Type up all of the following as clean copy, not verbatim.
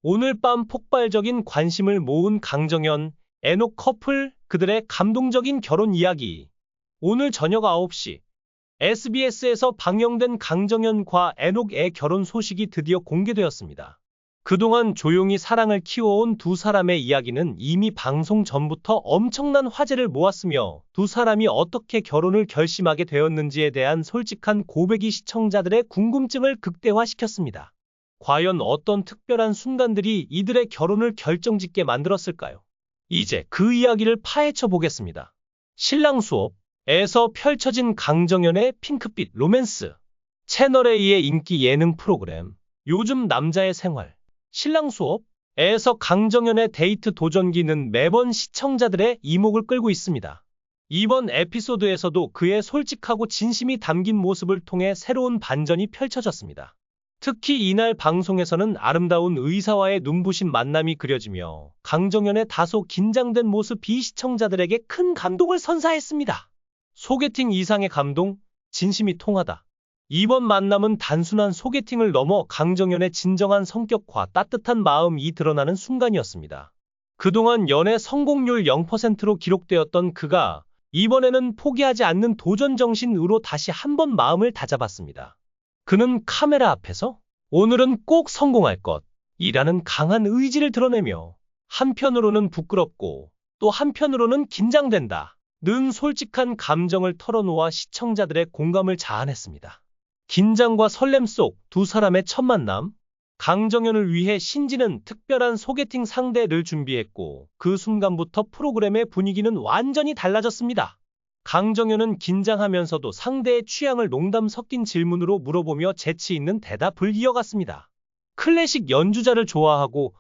오늘 밤 폭발적인 관심을 모은 강정연, 애녹 커플, 그들의 감동적인 결혼 이야기. 오늘 저녁 9시 SBS에서 방영된 강정연과 애녹의 결혼 소식이 드디어 공개되었습니다. 그동안 조용히 사랑을 키워온 두 사람의 이야기는 이미 방송 전부터 엄청난 화제를 모았으며 두 사람이 어떻게 결혼을 결심하게 되었는지에 대한 솔직한 고백이 시청자들의 궁금증을 극대화시켰습니다. 과연 어떤 특별한 순간들이 이들의 결혼을 결정짓게 만들었을까요? 이제 그 이야기를 파헤쳐 보겠습니다. 신랑 수업에서 펼쳐진 강정연의 핑크빛 로맨스. 채널A의 인기 예능 프로그램 요즘 남자의 생활. 신랑 수업에서 강정연의 데이트 도전기는 매번 시청자들의 이목을 끌고 있습니다. 이번 에피소드에서도 그의 솔직하고 진심이 담긴 모습을 통해 새로운 반전이 펼쳐졌습니다. 특히 이날 방송에서는 아름다운 의사와의 눈부신 만남이 그려지며 강정연의 다소 긴장된 모습이 시청자들에게 큰 감동을 선사했습니다. 소개팅 이상의 감동, 진심이 통하다. 이번 만남은 단순한 소개팅을 넘어 강정연의 진정한 성격과 따뜻한 마음이 드러나는 순간이었습니다. 그동안 연애 성공률 0%로 기록되었던 그가 이번에는 포기하지 않는 도전 정신으로 다시 한번 마음을 다잡았습니다. 그는 카메라 앞에서 오늘은 꼭 성공할 것이라는 강한 의지를 드러내며 한편으로는 부끄럽고 또 한편으로는 긴장된다. 는 솔직한 감정을 털어놓아 시청자들의 공감을 자아냈습니다. 긴장과 설렘 속 두 사람의 첫 만남. 강정연을 위해 신지는 특별한 소개팅 상대를 준비했고 그 순간부터 프로그램의 분위기는 완전히 달라졌습니다. 강정연은 긴장하면서도 상대의 취향을 농담 섞인 질문으로 물어보며 재치 있는 대답을 이어갔습니다. 클래식 연주자를 좋아하고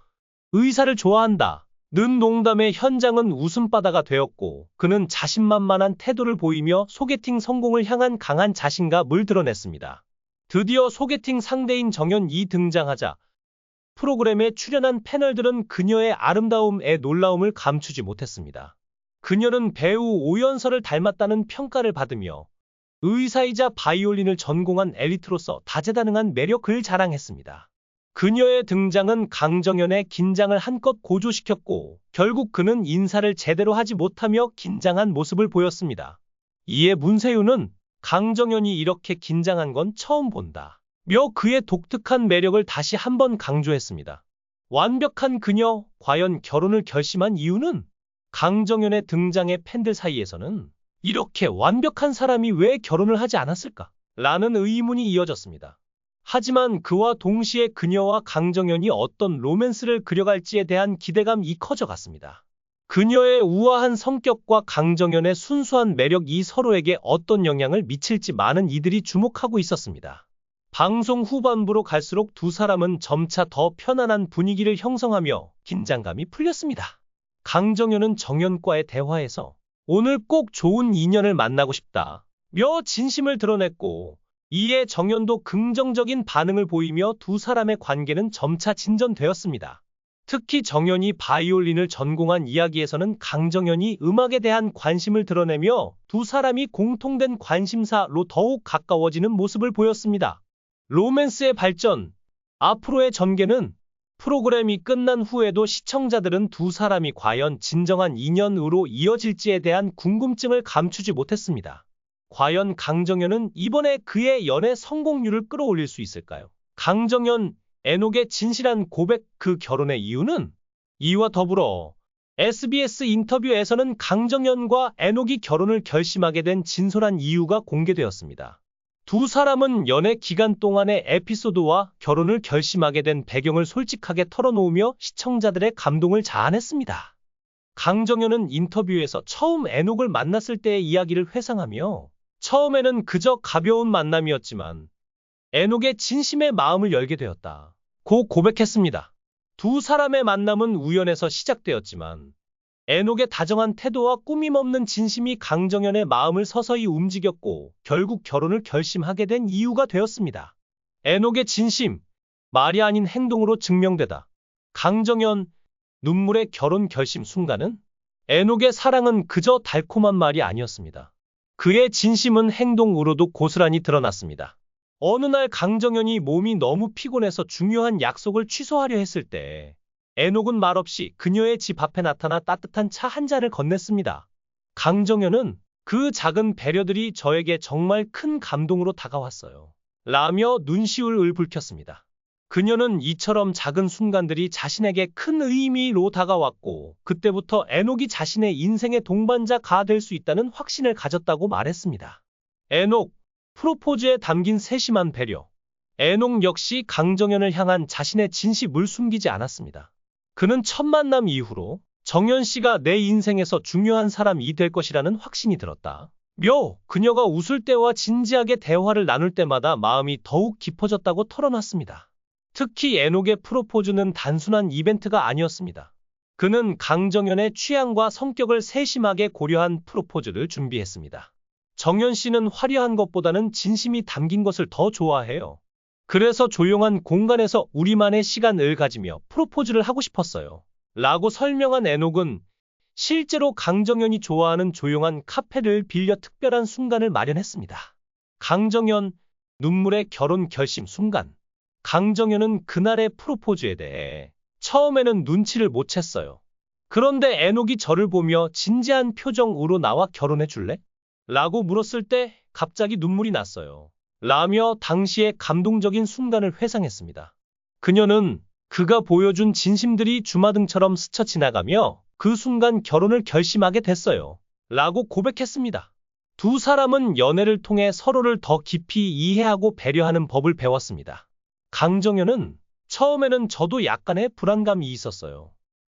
의사를 좋아한다. 는 농담의 현장은 웃음바다가 되었고 그는 자신만만한 태도를 보이며 소개팅 성공을 향한 강한 자신감을 드러냈습니다. 드디어 소개팅 상대인 정연이 등장하자 프로그램에 출연한 패널들은 그녀의 아름다움에 놀라움을 감추지 못했습니다. 그녀는 배우 오연설을 닮았다는 평가를 받으며 의사이자 바이올린을 전공한 엘리트로서 다재다능한 매력을 자랑했습니다. 그녀의 등장은 강정연의 긴장을 한껏 고조시켰고 결국 그는 인사를 제대로 하지 못하며 긴장한 모습을 보였습니다. 이에 문세윤은 강정연이 이렇게 긴장한 건 처음 본다. 며 그의 독특한 매력을 다시 한번 강조했습니다. 완벽한 그녀, 과연 결혼을 결심한 이유는? 강정연의 등장에 팬들 사이에서는 이렇게 완벽한 사람이 왜 결혼을 하지 않았을까? 라는 의문이 이어졌습니다. 하지만 그와 동시에 그녀와 강정연이 어떤 로맨스를 그려갈지에 대한 기대감이 커져갔습니다. 그녀의 우아한 성격과 강정연의 순수한 매력이 서로에게 어떤 영향을 미칠지 많은 이들이 주목하고 있었습니다. 방송 후반부로 갈수록 두 사람은 점차 더 편안한 분위기를 형성하며 긴장감이 풀렸습니다. 강정연은 정연과의 대화에서 오늘 꼭 좋은 인연을 만나고 싶다. 며 진심을 드러냈고 이에 정연도 긍정적인 반응을 보이며 두 사람의 관계는 점차 진전되었습니다. 특히 정연이 바이올린을 전공한 이야기에서는 강정연이 음악에 대한 관심을 드러내며 두 사람이 공통된 관심사로 더욱 가까워지는 모습을 보였습니다. 로맨스의 발전, 앞으로의 전개는 프로그램이 끝난 후에도 시청자들은 두 사람이 과연 진정한 인연으로 이어질지에 대한 궁금증을 감추지 못했습니다. 과연 강정연은 이번에 그의 연애 성공률을 끌어올릴 수 있을까요? 강정연, 애녹의 진실한 고백, 그 결혼의 이유는? 이와 더불어 SBS 인터뷰에서는 강정연과 애녹이 결혼을 결심하게 된 진솔한 이유가 공개되었습니다. 두 사람은 연애 기간 동안의 에피소드와 결혼을 결심하게 된 배경을 솔직하게 털어놓으며 시청자들의 감동을 자아냈습니다. 강정연은 인터뷰에서 처음 애녹을 만났을 때의 이야기를 회상하며 처음에는 그저 가벼운 만남이었지만 애녹의 진심의 마음을 열게 되었다. 고 고백했습니다. 두 사람의 만남은 우연에서 시작되었지만 애녹의 다정한 태도와 꾸밈없는 진심이 강정연의 마음을 서서히 움직였고 결국 결혼을 결심하게 된 이유가 되었습니다. 애녹의 진심, 말이 아닌 행동으로 증명되다. 강정연, 눈물의 결혼 결심 순간은? 애녹의 사랑은 그저 달콤한 말이 아니었습니다. 그의 진심은 행동으로도 고스란히 드러났습니다. 어느 날 강정현이 몸이 너무 피곤해서 중요한 약속을 취소하려 했을 때 애녹은 말없이 그녀의 집 앞에 나타나 따뜻한 차 한 잔을 건넸습니다. 강정현은 그 작은 배려들이 저에게 정말 큰 감동으로 다가왔어요. 라며 눈시울을 붉혔습니다. 그녀는 이처럼 작은 순간들이 자신에게 큰 의미로 다가왔고 그때부터 애녹이 자신의 인생의 동반자가 될 수 있다는 확신을 가졌다고 말했습니다. 애녹, 프로포즈에 담긴 세심한 배려. 애녹 역시 강정현을 향한 자신의 진심을 숨기지 않았습니다. 그는 첫 만남 이후로 정현 씨가 내 인생에서 중요한 사람이 될 것이라는 확신이 들었다. 그녀가 웃을 때와 진지하게 대화를 나눌 때마다 마음이 더욱 깊어졌다고 털어놨습니다. 특히 애녹의 프로포즈는 단순한 이벤트가 아니었습니다. 그는 강정현의 취향과 성격을 세심하게 고려한 프로포즈를 준비했습니다. 정현 씨는 화려한 것보다는 진심이 담긴 것을 더 좋아해요. 그래서 조용한 공간에서 우리만의 시간을 가지며 프로포즈를 하고 싶었어요. 라고 설명한 애녹은 실제로 강정현이 좋아하는 조용한 카페를 빌려 특별한 순간을 마련했습니다. 강정현, 눈물의 결혼 결심 순간. 강정현은 그날의 프로포즈에 대해 처음에는 눈치를 못 챘어요. 그런데 애녹이 저를 보며 진지한 표정으로 나와 결혼해 줄래? 라고 물었을 때 갑자기 눈물이 났어요. 라며 당시의 감동적인 순간을 회상했습니다. 그녀는 그가 보여준 진심들이 주마등처럼 스쳐 지나가며 그 순간 결혼을 결심하게 됐어요. 라고 고백했습니다. 두 사람은 연애를 통해 서로를 더 깊이 이해하고 배려하는 법을 배웠습니다. 강정현은 처음에는 저도 약간의 불안감이 있었어요.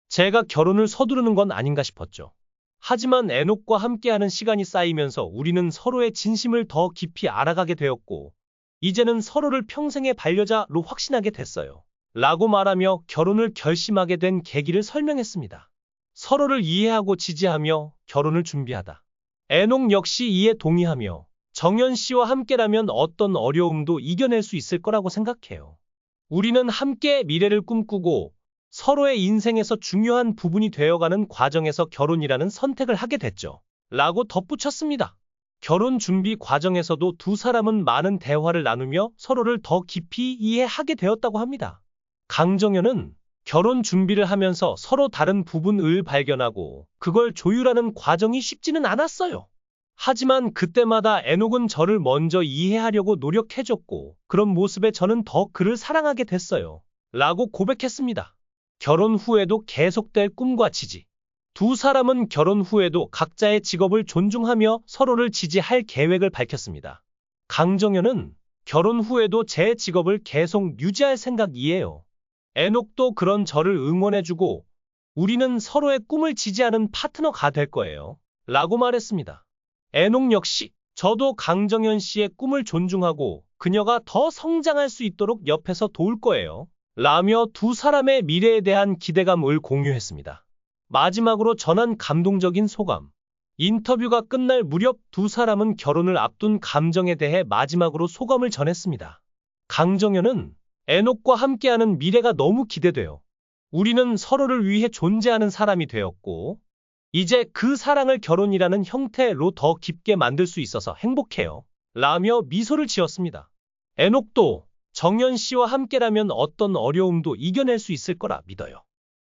제가 결혼을 서두르는 건 아닌가 싶었죠. 하지만 애녹과 함께하는 시간이 쌓이면서 우리는 서로의 진심을 더 깊이 알아가게 되었고 이제는 서로를 평생의 반려자로 확신하게 됐어요. 라고 말하며 결혼을 결심하게 된 계기를 설명했습니다. 서로를 이해하고 지지하며 결혼을 준비하다. 애녹 역시 이에 동의하며 정현 씨와 함께라면 어떤 어려움도 이겨낼 수 있을 거라고 생각해요. 우리는 함께 미래를 꿈꾸고 서로의 인생에서 중요한 부분이 되어가는 과정에서 결혼이라는 선택을 하게 됐죠. 라고 덧붙였습니다. 결혼 준비 과정에서도 두 사람은 많은 대화를 나누며 서로를 더 깊이 이해하게 되었다고 합니다. 강정현은 결혼 준비를 하면서 서로 다른 부분을 발견하고 그걸 조율하는 과정이 쉽지는 않았어요. 하지만 그때마다 애녹은 저를 먼저 이해하려고 노력해줬고 그런 모습에 저는 더 그를 사랑하게 됐어요. 라고 고백했습니다. 결혼 후에도 계속될 꿈과 지지. 두 사람은 결혼 후에도 각자의 직업을 존중하며 서로를 지지할 계획을 밝혔습니다. 강정현은 결혼 후에도 제 직업을 계속 유지할 생각이에요. 애녹도 그런 저를 응원해주고 우리는 서로의 꿈을 지지하는 파트너가 될 거예요. 라고 말했습니다. 애녹 역시 저도 강정현 씨의 꿈을 존중하고 그녀가 더 성장할 수 있도록 옆에서 도울 거예요. 라며 두 사람의 미래에 대한 기대감을 공유했습니다. 마지막으로 전한 감동적인 소감. 인터뷰가 끝날 무렵 두 사람은 결혼을 앞둔 감정에 대해 마지막으로 소감을 전했습니다. 강정현은 애녹과 함께하는 미래가 너무 기대돼요. 우리는 서로를 위해 존재하는 사람이 되었고 이제 그 사랑을 결혼이라는 형태로 더 깊게 만들 수 있어서 행복해요. 라며 미소를 지었습니다. 애녹도 정현 씨와 함께라면 어떤 어려움도 이겨낼 수 있을 거라 믿어요.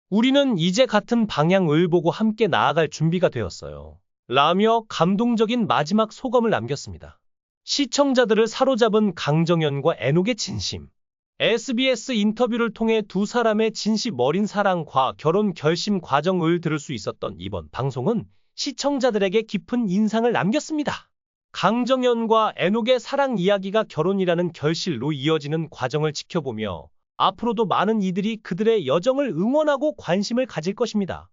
우리는 이제 같은 방향을 보고 함께 나아갈 준비가 되었어요. 라며 감동적인 마지막 소감을 남겼습니다. 시청자들을 사로잡은 강정현과 애녹의 진심. SBS 인터뷰를 통해 두 사람의 진심 어린 사랑과 결혼 결심 과정을 들을 수 있었던 이번 방송은 시청자들에게 깊은 인상을 남겼습니다. 강정현과 애녹의 사랑 이야기가 결혼이라는 결실로 이어지는 과정을 지켜보며 앞으로도 많은 이들이 그들의 여정을 응원하고 관심을 가질 것입니다.